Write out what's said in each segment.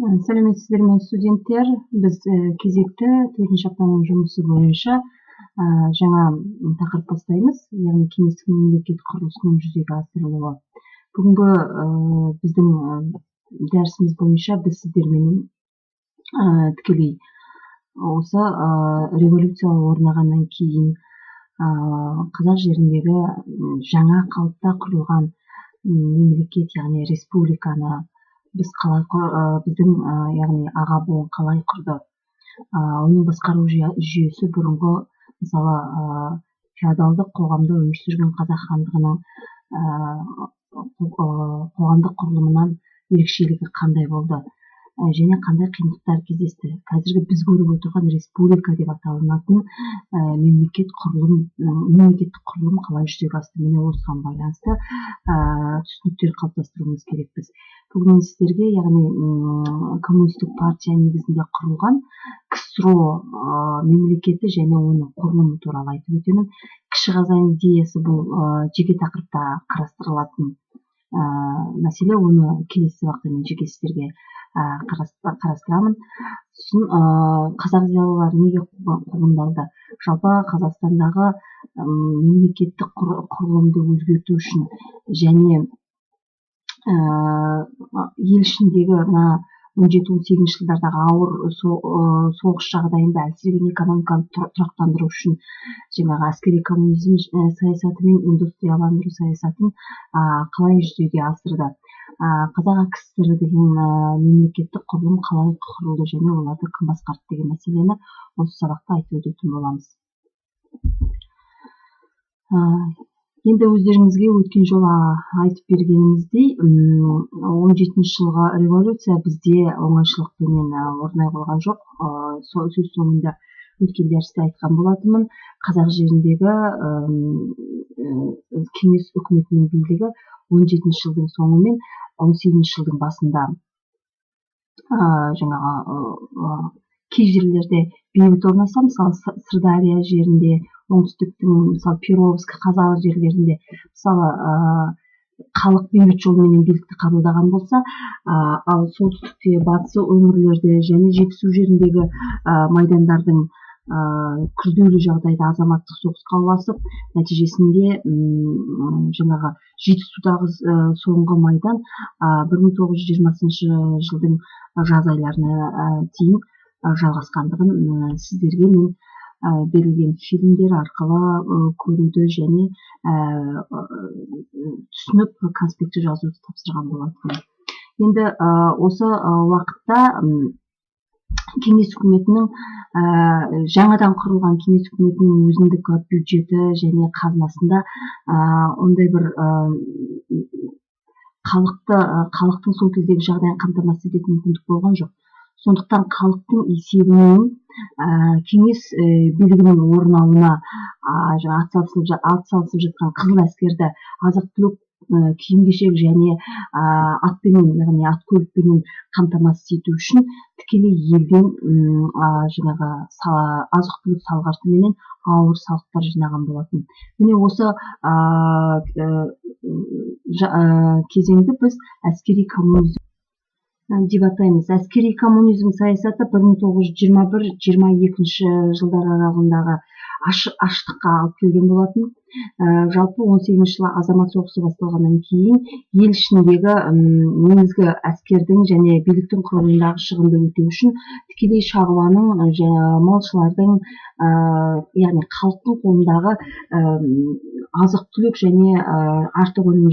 Сәлеметсіздер ме студенттер? Біз кезекті 4-ші аптаның жұмысы бойынша жаңа тақырып бастаймыз, яғни кеңестік мемлекет құрылысының жүзеге асырылуы. Бүгінгі біздің дәрісіміз бойынша біз сіздермен тікелей осы революция орнағаннан кейін қазақ жеріндегі жаңа қалыпта құрылған мемлекет, яғни республиканы біз қалай біздің яғни аға буын қалай құрды, оның басқару жүйесі бұрынғы мысалы феодалдық қоғамда өмір сүрген қазақ хандығының қоғамдық құрылымынан ерекшелігі қандай болды, және қандай қиындықтар кездесті. Қазіргі біз көріп отырған республика деп аталынатын мемлекеттік құрылым қалай жүзеге асты. Міне осыған байланысты түсініктер қалыптастыруымыз керекпіз. Бүгін сіздерге, яғни коммунистік партия негізінде құрылған КСРО мемлекеті және оның құрылымы туралы айтып өтемін. Кіші Қазан идеясы бұл жеке тақырыпта қарастырылатын мәселе, оны келесі сабақта мен жеке сіздерге қарастырамын. Сосын қазақ зиялылары неге қуғындалды? Жалпы Қазақстандағы мемлекеттік құрылымды өзгерту үшін және ел ішіндегі 17-18 жылдардағы ауыр соғыс жағдайында әлсіреген экономиканы тұрақтандыру үшін жаңағы әскери коммунизм саясаты мен индустрияландыру саясатын қалай жүзеге асырды? Қазақ КСР деген мемлекеттік құрылым қалай құрылды және оларды кім басқарды деген мәселені осы сабақта айтып өтетін боламыз. Енді өздеріңізге өткен жолы айтып бергеніміздей, 17 жылғы революция бізде оңайшылықпенен орнай қойған жоқ. Сөз соңында өткен дәрісте айтқан болатынмын. Қазақ жеріндегі кеңес үкіметінің билігі 17 жылдың соңы мен 18 жылдың басында жаңағы кей жерлерде бейбіт орнаса, мысалы Сырдария жерінде, оңтүстіктің мысалы Перовск, Қазалы жерлерінде мысалы халық бейбіт жолмен билікті қабылдаған болса, ал солтүстікте, батыс өңірлерде және Жетісу жеріндегі майдандардың күрделі жағдайда азаматтық соғысқа ұласып, нәтижесінде жаңағы Жетісудағы соңғы майдан 1920 жылдың жаз айларына дейін жалғасқандығын сіздерге мен берілген фильмдер арқылы көруді және түсініп конспектте жазуды тапсырған болатын. Енді осы уақытта кеңес үкіметінің жаңадан құрылған кеңес үкіметінің өзіндік бюджеті және қазынасында ондай бір халықтың сол кездегі жағдайын қамтамасыз ететін мүмкіндік болған жоқ. Сондықтан халықтың есебінен кеңес билігінің орнауына атсалысып жатқан қызыл әскерді азық-түлік, киім-кешек және атпенен, яғни ат көлікпенен қамтамасыз ету үшін тікелей елден жаңағы азық-түлік салғартыменен ауыр салықтар жинаған болатын. Міне осы кезеңді біз әскери коммунизм деп атаймыз. Әскери коммунизм саясаты 1921-22 жылдар аралығындағы аштыққа алып келген болатын. Жалпы 18 жылы азамат соғысы басталғаннан кейін ел ішіндегі негізгі әскердің және биліктің құрылымындағы шығынды өтеу үшін тікелей шаруаның, малшылардың, яғни халықтың қолындағы азық-түлік және артық өнім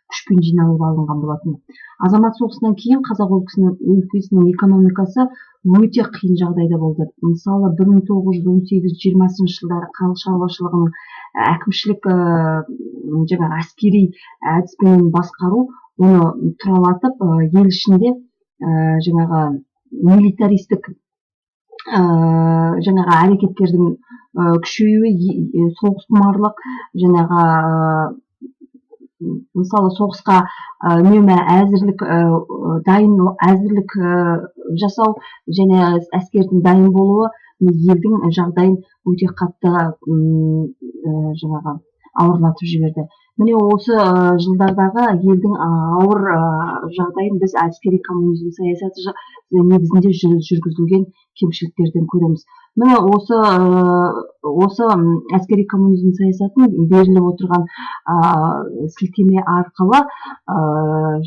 күшпен жиналып алынған болатын. Азамат соғысынан кейін қазақ өлкесінің экономикасы өте қиын жағдайда болды. Мысалы 1918-20 жылдары халық шаруашылығының әкімшілік жаңағы әскери әдіспен басқару оны тұралатып, ел ішінде жаңағы милитаристік жаңағы әрекеттердің күшеюі, соғысқұмарлық, жаңағы мысалы соғысқа үнемі әзірлік жасау және әскердің дайын болуы елдің жағдайын өте қатты жаңағы ауырлатып жіберді. міне осы жылдардағы елдің ауыр жағдайын біз әскери коммунизм саясаты негізінде жүргізілген кемшіліктерден көреміз. Міне осы әскери коммунизм саясатын беріліп отырған сілтеме арқылы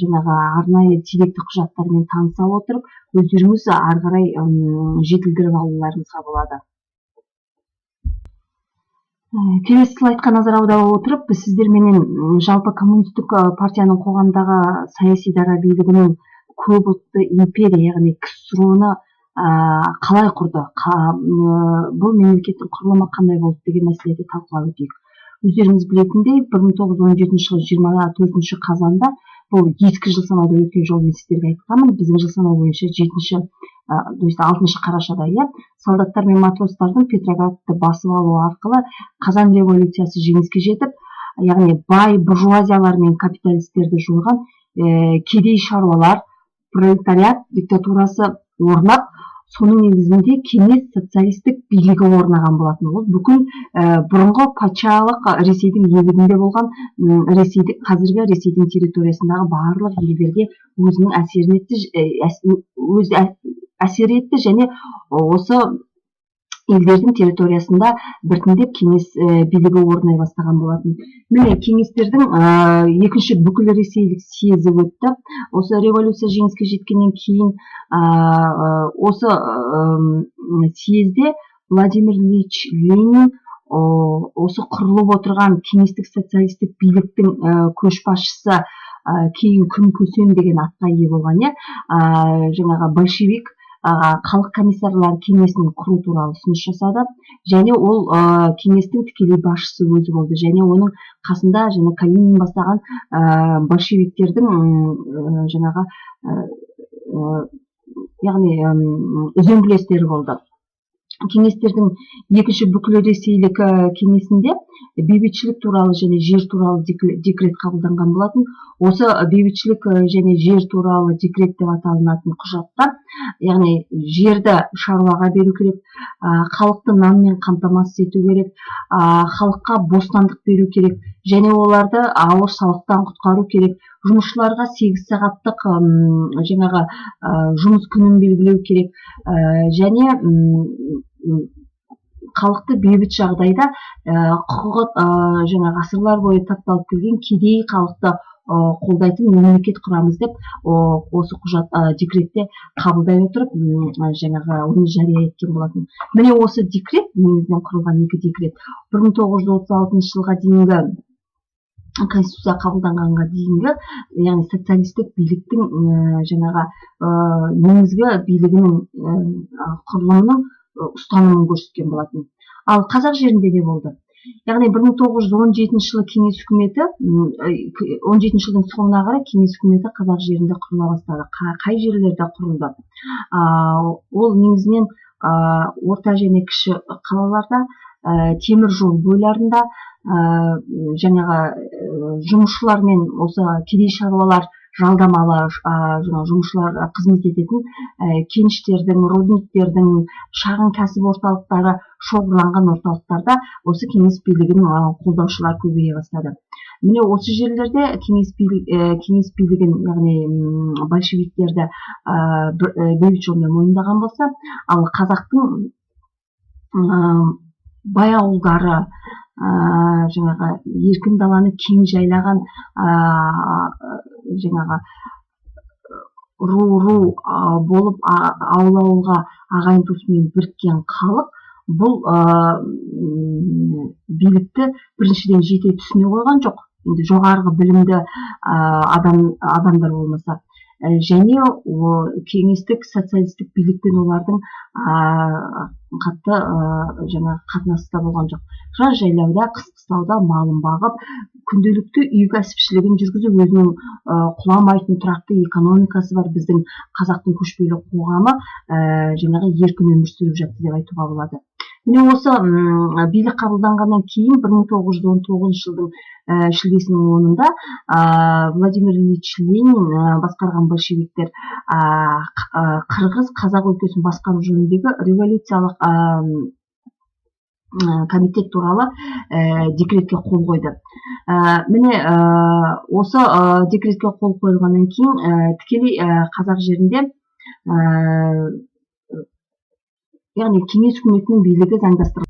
жаңағы арнайы деректі құжаттармен таныса отырып, өздеріңіз ары қарай жетілдіріп алуларыңызға болады. Келесі слайдқа назар аудара отырып, біз сіздерменен жалпы коммунистік партияның қоғамдағы саяси дара билігінің көп ұлтты империя, яғни КСРО-ны қалай құрды, бұл мемлекеттің құрылымы қандай болды деген мәселеде талқылап өтейік. Өздеріңіз білетіндей, 1917 жылы 24 қазанда, бұл ескі жыл санауда өткен жолы мен сіздерге айтқанмын, біздің жыл санау бойынша 6 қарашада, солдаттар мен матростардың Петроградты басып алу арқылы Қазан революциясы жеңіске жетіп, яғни бай буржуазиялар мен капиталистерді жойған кедей шаруалар, пролетариат диктатурасы орнап, соның негізінде кеңес социалистік билігі орнаған болатын. Ол бүкіл бұрынғы патшалық Ресейдің иелігінде болған қазіргі Ресейдің территориясындағы барлық елдерге өзінің әсер етті және осы елдердің территориясында біртіндеп кеңес билігі орнай бастаған болатын. Міне кеңестердің екінші бүкіл ресейлік съезі өтті. Осы революция жеңіске жеткеннен кейін осы съезде Владимир Ильич Ленин осы құрылып отырған кеңестік социалистік биліктің көшбасшысы, кейін күн көсем деген атқа ие болған, жаңағы большевик халық комиссарлар кеңесін құру туралы ұсыныс жасады, және ол кеңестің тікелей басшысы өзі болды, және оның қасында Калинин бастаған большевиктердің жаңағы яғни үзеңгілестері болды. Кеңестердің екінші бүкіл ресейлік кеңесінде бейбітшілік туралы және жер туралы декрет қабылданған болатын. Осы бейбітшілік және жер туралы декрет деп аталынатын құжатта, яғни жерді шаруаға беру керек, халықты нанмен қамтамасыз ету керек, халыққа бостандық беру керек, және оларды ауыр салықтан құтқару керек, жұмысшыларға 8 сағаттық жаңағы жұмыс күнін белгілеу керек, және халықты бейбіт жағдайда құқығы жаңағы ғасырлар бойы тапталып келген кедей халықты қолдайтын мемлекет құрамыз деп осы құжат декретте қабылдай отырып жаңағы оны жария еткен болатын. Міне осы декрет, негізінен құрылған екі декрет, 1936 жылға дейінгі Конституция қабылданғанға дейінгі, яғни социалистік биліктің жаңағы негізгі билігінің құрылымының ұстанымын көрсеткен болатын. Ал қазақ жерінде не болды? Яғни 1917 жылы кеңес үкіметі, 17 жылдың соңына қарай кеңес үкіметі қазақ жерінде құрыла бастады. Қай жерлерде құрылды? Ол негізінен орта және кіші қалаларда, темір жол бойларында, жаңағы жұмысшылар мен осы кедей шаруалар жалдамалы жұмысшылар қызмет ететін кеніштердің, рудниктердің, шағын кәсіп орталықтары шоғырланған орталықтарда осы кеңес билігінің қолдаушылар көбейе бастады. Міне осы жерлерде кеңес билігін, яғни большевиктерді бейбіт жолмен мойындаған болса, ал қазақтың бай ауылдары, жаңағы еркін даланы кең жайлаған жаңағы ру болып ауыл-ауылға ағайын туысымен біріккен халық бұл билікті біріншіден жете түсіне қойған жоқ. Енді жоғарғы білімді адамдар болмаса, және кеңестік социалистік билікпен олардың қатты қатынаста болған жоқ. Жаз жайлауда, қыс қыстауда малын бағып, күнделікті үй кәсіпшілігін жүргізіп, өзінің құламайтын тұрақты экономикасы бар біздің қазақтың көшпелі қоғамы жаңағы еркін өмір сүріп жатты деп айтуға болады. Міне осы билік қабылданғаннан кейін 1919 жылдың шілдесінің 10-ында Владимир Ильич Ленин басқарған большевиктер қырғыз қазақ өлкесін басқару жөніндегі революциялық комитет туралы декретке қол қойды. Міне осы декретке қол қойылғаннан кейін тікелей қазақ жерінде яғни кеңес үкіметінің билігі заңдастырылды.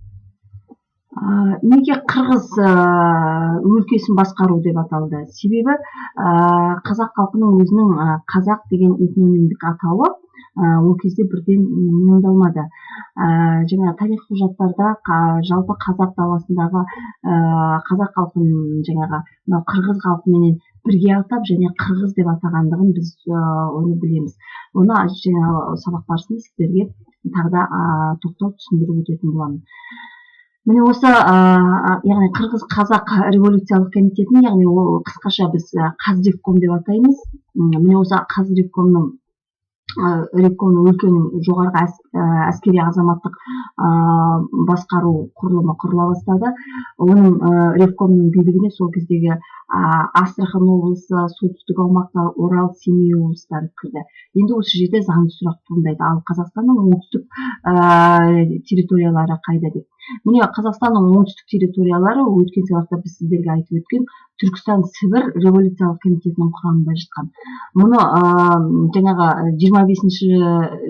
Неге қырғыз өлкесін басқару деп аталды? Себебі қазақ халқының өзінің қазақ деген этнонимдік атауы ол кезде бірден мойындалмады. Жаңа тарих құжаттарда жалпы қазақ даласындағы қазақ халқын жаңағы қырғыз халқыменен бірге атап және қырғыз деп атағандығын біз оны білеміз. Оны жаңа сабақ барысында сіздерге тағы да тоқтау түсіндіріп өтетін боламын. Міне осы яғни қырғыз қазақ революциялық комитетін, яғни ол қысқаша біз қазревком деп атаймыз. Міне осы қазревкомның өлкенің жоғарғы әскери азаматтық басқару құрылымы құрыла бастады. Оның ревкомның билігіне сол кездегі Астрахан облысы, солтүстік аумақтар, Орал, Семей облыстары кірді. Енді осы жерде заңды сұрақ туындайды. Ал Қазақстанның оңтүстік территориялары қайда деп. Міне Қазақстанның оңтүстік территориялары өткен сабақта біз сіздерге айтып өткен Түркістан Сібір революциялық комитетінің құрамында жатқан. Мұны жаңағы 21-ші,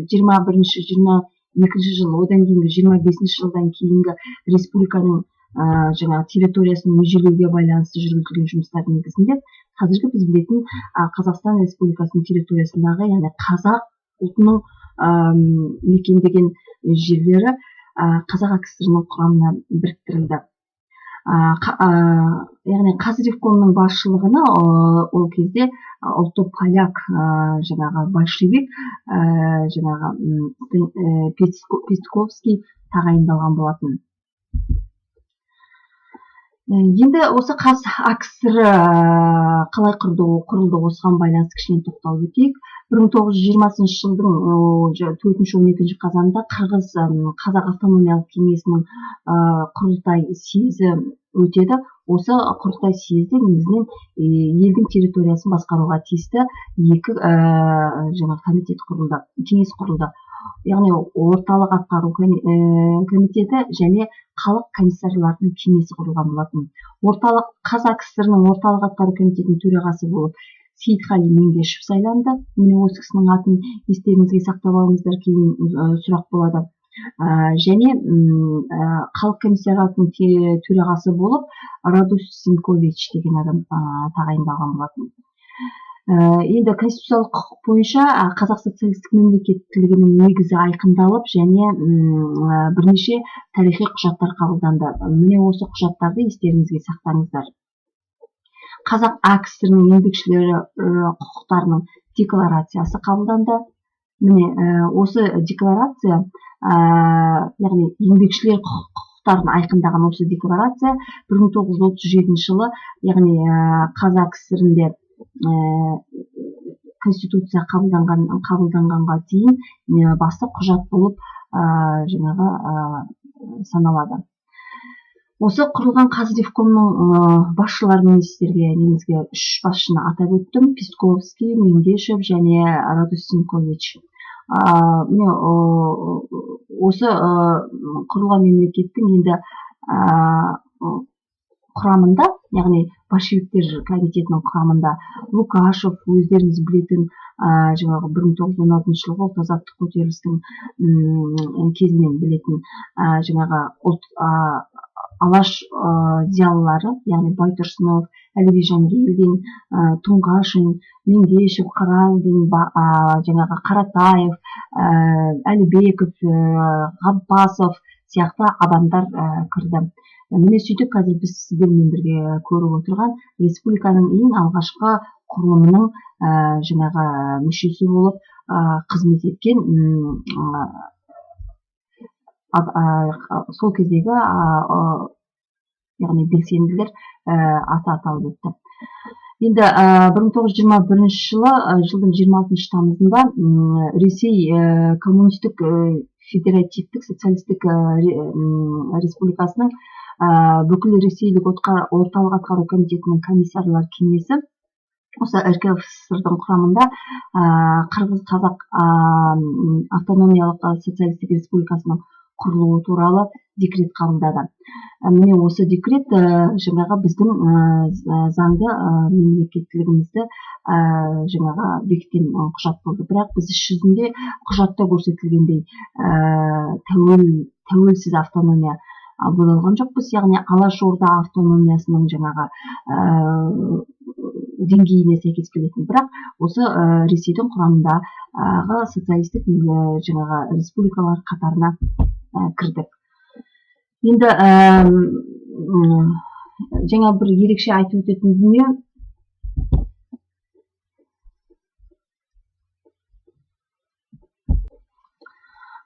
22-ші жыл, одан кейінгі 25-ші жылдан кейінгі республиканың жаңағы территориясын межелеуге байланысты жүргізілген жұмыстардың негізінде қазіргі біз білетін Қазақстан Республикасының территориясындағы, яғни қазақ ұлтының мекендеген жерлері Қазақ АКСР-ның құрамына біріктірілді. Яғни қазревкомның басшылығына ол кезде ұлты поляк жаңағы большевик жаңағы Пестковский тағайындалған болатын. Енді осы АКСР қалай құрылды, осыған байланысты кішкене тоқталып өтейік. 1920 жылдың 4-12 қазанында Қазақ автономиялық кеңесінің құрылтай съезі өтеді. Осы құрылтай съезде негізінен елдің территориясын басқаруға тиісті екі комитет құрылды, кеңес құрылды. Яғни орталық атқару комитеті және халық комиссарларының кеңесі құрылған болатын. Қазақ КСР-ның орталық атқару комитетінің төрағасы болып Сейітқали Меңдешев сайланды. Міне осы кісінің атын естеріңізге сақтап алыңыздар, кейін сұрақ болады. Және халық комиссариатының төрағасы болып Радус Синкович деген адам тағайындалған болатын. Енді конституциялық құқық бойынша қазақ социалистік мемлекеттілігінің негізі айқындалып және бірнеше тарихи құжаттар қабылданды. Міне осы құжаттарды естеріңізге сақтаңыздар. Қазақ АКСР-ның еңбекшілері құқықтарының декларациясы қабылданды. Міне осы декларация, яғни еңбекшілер құқықтарын айқындаған осы декларация 1937 жылы, яғни Қазақ КСР-інде конституция қабылданғанға дейін басты құжат болып жаңағы саналады. Осы құрылған қазревкомның басшыларымен сіздерге негізгі 3 басшыны атап өттім: Пестковский, Меңдешев және Радус Синкович. Осы құрылған мемлекеттің енді құрамында, яғни большевиктер комитетінің құрамында Лукашев, өздеріңіз білетін жаңағы 1916 жылғы ұлт азаттық көтерілістің кезінен білетін жаңағы алаш зиялылары, яғни Байтұрсынов, Әліби Жангелдин, Тұңғашин, Меңдешев, Қаралдин, жаңағы Қаратаев, Әлібеков, Ғаббасов сияқты адамдар кірді. Міне сөйтіп қазір біз сіздермен бірге көріп отырған республиканың ең алғашқы құрылымының жаңағы мүшесі болып қызмет еткен сол кездегі яғни белсенділер аты аталып өтті. Енді 1921 жылы жылдың 26 тамызында Ресей коммунистік федеративтік социалистік республикасының бүкіл ресейлік орталық атқару комитетінің комиссарлар кеңесі осы РКФСР-дың құрамында Қырғыз қазақ автономиялық социалистік республикасының құрылуы туралы декрет қабылдады. Міне осы декрет жаңағы біздің заңды мемлекеттілігімізді жаңағы бекіткен құжат болды. Бірақ біз іс жүзінде құжатта көрсетілгендей тәуелсіз автономия бола алған жоқпыз. Яғни Алашорда автономиясының жаңағы деңгейіне сәйкес келетін. Бірақ осы Ресейдің құрамындағы социалистік жаңағы республикалар қатарына кірдік. Енді жаңа бір ерекше айтып өтетін дүние,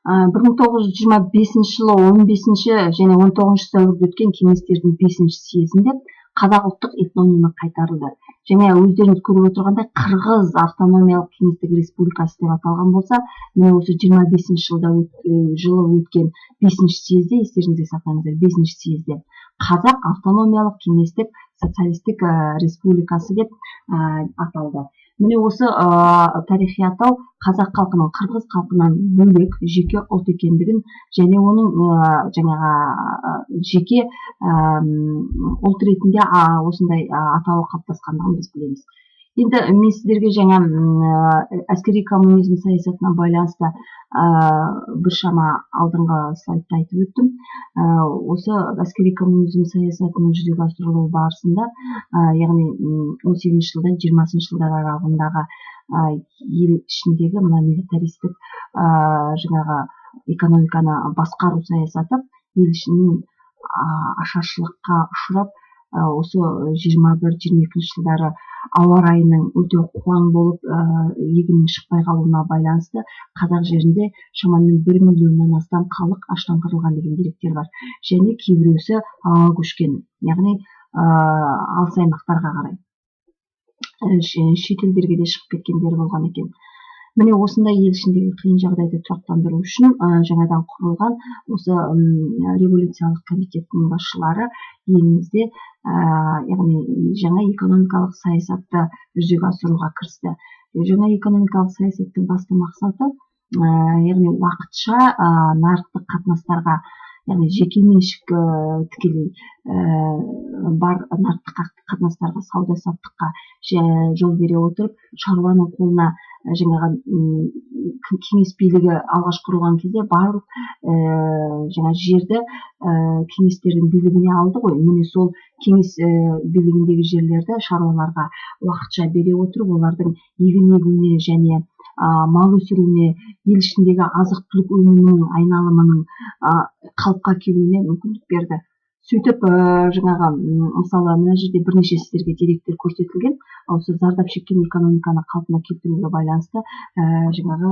1925 жылы 15 және 19 сәуірде өткен кеңестердің 5-ші съезінде қазақ ұлттық этнонимі қайтарылды. Және өздеріңіз көріп отырғандай Қырғыз автономиялық кеңестік республикасы деп аталған болса, міне осы 25 жылы өткен 5-ші съезде, естеріңізге сақтаңыздар, 5-ші съезде Қазақ автономиялық кеңестік социалистік республикасы деп аталды. Міне осы тарихи атау қазақ халқының қырғыз халқынан бөлек жеке ұлт екендігін және оның жаңағы жеке ұлт ретінде осындай атауы қалыптасқандығын біз білеміз. Енді мен сіздерге жаңа әскери коммунизм саясатына байланысты біршама алдыңғы слайдта айтып өттім. Осы әскери коммунизм саясатының жүзеге асырылуы барысында, яғни 18 жылдан 20 жылдар аралығындағы ел ішіндегі мына милитаристік жаңағы экономиканы басқару саясаты ел ішінің ашаршылыққа ұшырап, осы 21-22 жылдары ауа райының өте қуаң болып, егіннің шықпай қалуына байланысты қазақ жерінде шамамен 1 миллионнан астам халық аштан қырылған деген деректер бар. Және кейбіреусі ауаға көшкен, яғни алыс аймақтарға қарай шетелдерге де шығып кеткендері болған екен. Міне осындай ел ішіндегі қиын жағдайды тұрақтандыру үшін жаңадан құрылған осы революциялық комитеттің басшылары елімізде яғни жаңа экономикалық саясатты жүзеге асыруға кірісті. Жаңа экономикалық саясаттың басты мақсаты яғни уақытша нарықтық қатынастарға, яғни жеке меншік тікелей бар нарықтық қатынастарға, сауда саттыққа жол бере отырып, шаруаның қолына жаңағы кеңес билігі алғаш құрылған кезде барлық жаңа жерді кеңестердің билігіне алды ғой. Міне сол кеңес билігіндегі жерлерді шаруаларға уақытша бере отырып, олардың егін егуіне және мал өсіруіне, ел ішіндегі азық-түлік өнімінің айналымының қалыпқа келуіне мүмкіндік берді. Сөйтіп, жаңағы мысалы мына жерде бірнеше сіздерге деректер көрсетілген, осы зардап шеккен экономиканы қалпына келтіруге байланысты жаңағы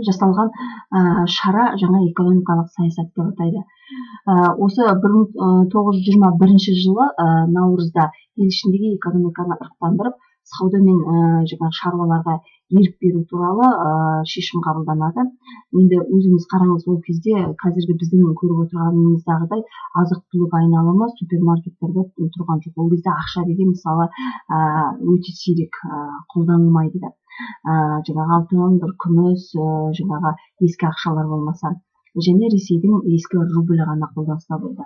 жасалған шара жаңа экономикалық саясат деп атайды. Осы 1921 жылы наурызда ел ішіндегі экономиканы ырықтандырып, сауда мен жаңағы шаруаларға ерік беру туралы шешім қабылданады. Енді өзіңіз қараңыз, ол кезде қазіргі біздің көріп отырғанымыздағыдай азық-түлік айналымы супермаркеттерде тұрған жоқ. Ол кезде ақша деген мысалы өте сирек қолданылмайды да. Жаңағы алтын, бір күміс, жаңағы ескі ақшалар болмаса, және Ресейдің ескі рублі ғана қолданыста болды.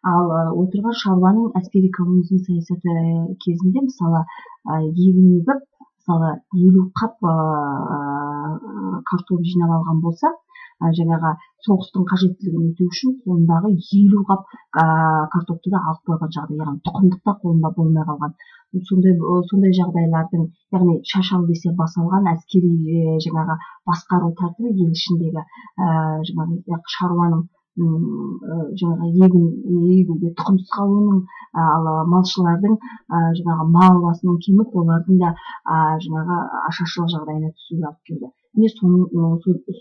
Ал отырған шаруаның әскери коммунизм саясаты кезінде мысалы егін егіп, мысалы 50 қап картоп жинап алған болса, жаңағы соғыстың қажеттілігін өтеу үшін қолындағы 50 қап картопты да алып қойған жағдай, яғни тұқымдық та қолында болмай қалған. Сондай жағдайлардың, яғни шашал десе бас алған әскери жаңағы басқару тәртібі ел ішіндегі жаңағы шаруаның жаңағы егін егуге тұқымсыз қалуының, ал малшылардың жаңағы мал басының кеміп, олардың да жаңағы ашаршылық жағдайына түсуге алып келді. Міне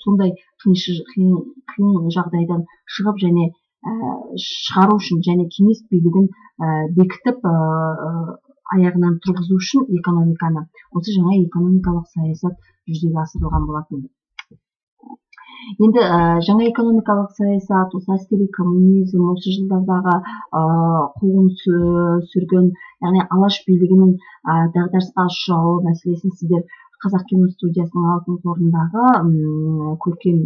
сондай қиын жағдайдан шығып және шығару үшін және кеңес билігін бекітіп аяғынан тұрғызу үшін экономиканы, осы жаңа экономикалық саясат жүзеге асырылған болатын. Енді жаңа экономикалық саясат, осы әскери коммунизм, осы жылдардағы қуғын-сүргін, яғни алаш билігінің дағдарысқа ұшырауы мәселесін сіздер Қазақ кино студиясының алтын қорындағы көркем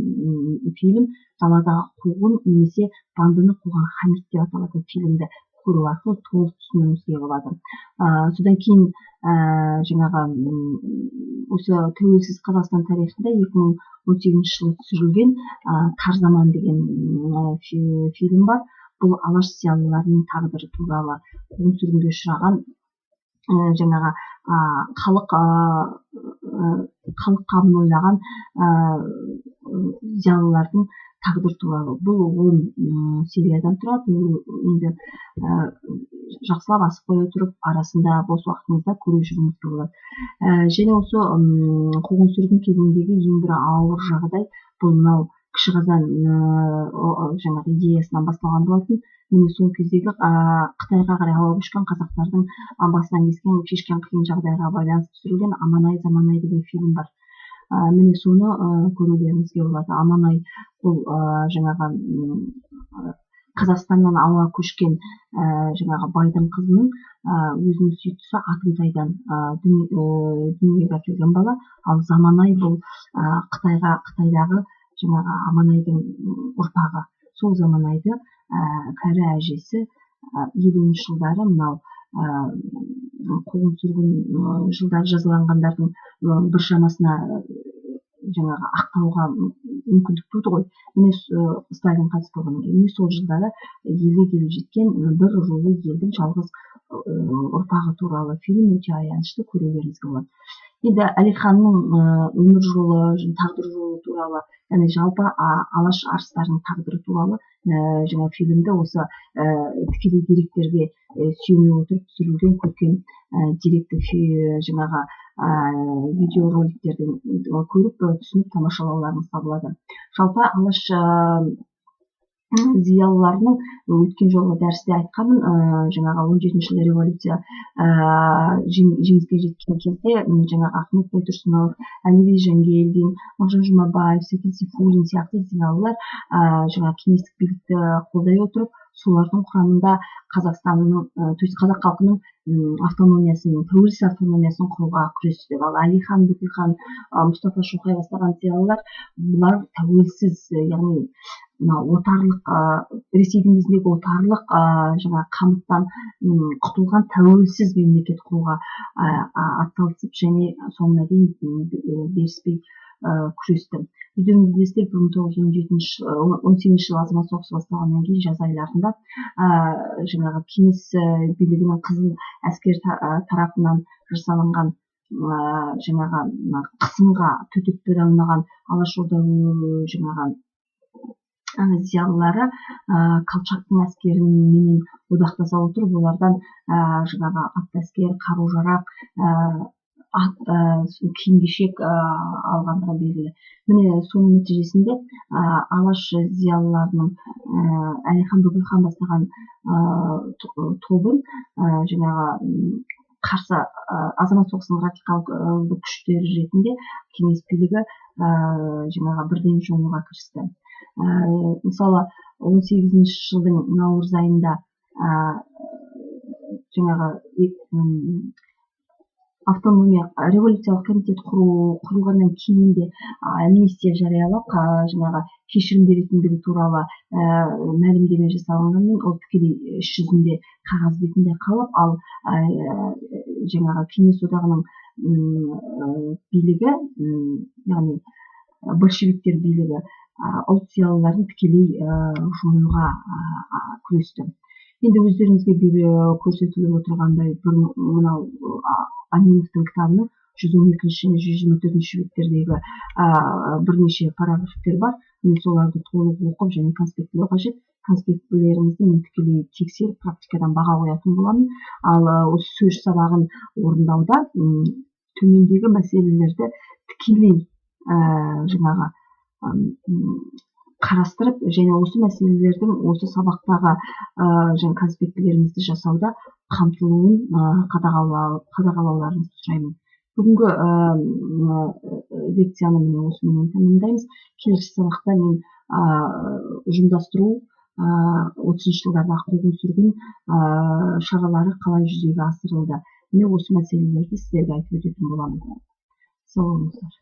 фильм даладағы қуғын немесе бандыны қуған Хамит деп аталатын фильмді көру арқылы толық түсінуімізге болады. Содан кейін жаңағы осы тәуелсіз Қазақстан тарихында 2018 жылы түсірілген Тар заман деген фильм бар. Бұл алаш зиялыларының тағдыры туралы, қуғын-сүргінге ұшыраған жаңағы халық қамын ойлаған зиялылардың тағдыры туралы. Бұл 10 сериядан тұрады. Енді жақсылап асып қоя тұрып, арасында бос уақытыңызда көре жүруіңізге болады. Және осы қуғын-сүргін кезіндегі ең бір ауыр жағдай бұл мынау Кіші Қазан жаңағы идеясынан басталған болатын. Міне сол кездегі Қытайға қарай ауа көшкен қазақтардың басынан кешкен қиын жағдайға байланысты түсірілген Аманай Заманай деген фильм бар. Міне соны көруіңізге болады. Аманай бұл жаңағы Қазақстаннан ауа көшкен жаңағы байдың қызының өзінің сүйіктісі Атымтайдан дүниеге әкелген бала. Ал Заманай бұл Қытайдағы жаңағы Аманайдың ұрпағы. Сол Заманайды кәрі әжесі 50-ші жылдары мынау қуғын-сүргін жылдары жазаланғандардың біршамасына жаңағы ақтауға мүмкіндік туды ғой. Міне Сталин қайтыс болғаннан кейін сол жылдары елге келіп жеткен бір рулы елдің жалғыз ұрпағы туралы фильм өте аянышты, көруіңізге болады. Енді Әлиханның өмір жолы, тағдыр жолы туралы, яғни жалпы алаш арыстарының тағдыры туралы жаңа фильмді осы тікелей деректерге сүйене отырып түсірілген көркем деректі жаңағы видеороликтерден көріп түсініп тамашалауларыңызға болады. Жалпы алаш зиялыларының өткен жолы дәрісте айтқанмын, жаңағы 17-ші жылы революция жеңіске жеткен кезде жаңағы Ахмет Байтұрсынов, Әліби Жангелдин, Мағжан Жұмабаев, Сәкен Сейфуллин сияқты зиялылар жаңағы кеңестік билікті қолдай отырып, солардың құрамында Қазақстанның, то есть қазақ халқының автономиясын, тәуелсіз автономиясын құруға күресті. Ал Әлихан Бөкейхан, Мұстафа Шоқай бастаған зиялылар бұлар тәуелсіз, яғни отарлық Ресейдің кезіндегі отарлық жаңа қамыттан құтылған тәуелсіз мемлекет құруға атсалысып және соңына дейін беріспей күресті. Өздеріңіз білесіздер, 1918 жылы азамат соғысы басталғаннан кейін жаз айларында жаңағы кеңес билігінің қызыл әскер тарапынан жасалынған жаңағы қысымға төтеп бере алмаған алашорда жаңағы зиялылары Колчактың әскерімен одақтаса отырып, олардан жаңағы атты әскер, қару-жарақ, киім-кешек алғандығы белгілі. Міне соның нәтижесінде алаш зиялыларының Әлихан Бөкейхан бастаған тобын жаңағы қарсы азамат соғысының радикалды күштері ретінде кеңес билігі жаңағы бірден жолға кірісті. Мысалы 18-ші жылдың наурыз айында жаңағы автономия революциялық комитет құрылғаннан кейін де амнистия жариялап жаңағы кешірім беретіндігі туралы мәлімдеме жасалғанымен ол тікелей іс жүзінде қағаз бетінде қалып, ал жаңағы кеңес одағының билігі, яғни большевиктер билігі ұлт зиялыларын тікелей жоюға күресті. Енді өздеріңізге көрсетіліп отырғандай мынау Аминовтың кітабының 112-ші және 124-ші беттердегі бірнеше параграфтер бар. Мен соларды толық оқып және конспектілеу қажет. Конспектілеріңізді мен тікелей тексеріп, практикадан баға қоятын боламын. Ал осы сөз сабағын орындауда төмендегі мәселелерді тікелей жаңағы қарастырып, және осы мәселелердің осы сабақтағы және конспектілеріңізді жасауда қамтылуын қадағалауларыңызды сұраймын. Бүгінгі лекцияны міне осымен тәмамдаймыз. Келесі сабақта мен ұжымдастыру 30-ші жылдардағы қуғын-сүргін шаралары қалай жүзеге асырылды. Міне осы мәселелерді сіздерге айтып өтетін боламын. сау болыңыздар.